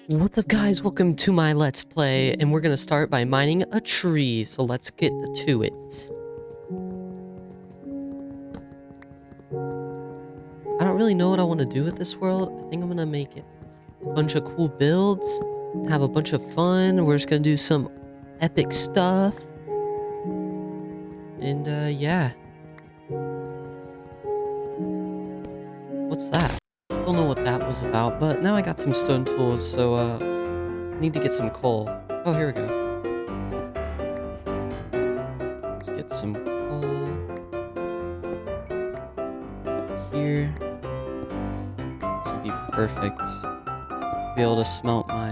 What's up, guys? Welcome to my Let's Play, and we're gonna start by mining a tree, so let's get to it. I don't really know what I want to do with this world. I think I'm gonna make it a bunch of cool builds, have a bunch of fun. We're just gonna do some epic stuff. And, yeah. What's that? Don't know what that was about, but now I got some stone tools, so, I need to get some coal. Oh, here we go. Let's get some coal here. This would be perfect. Be able to smelt my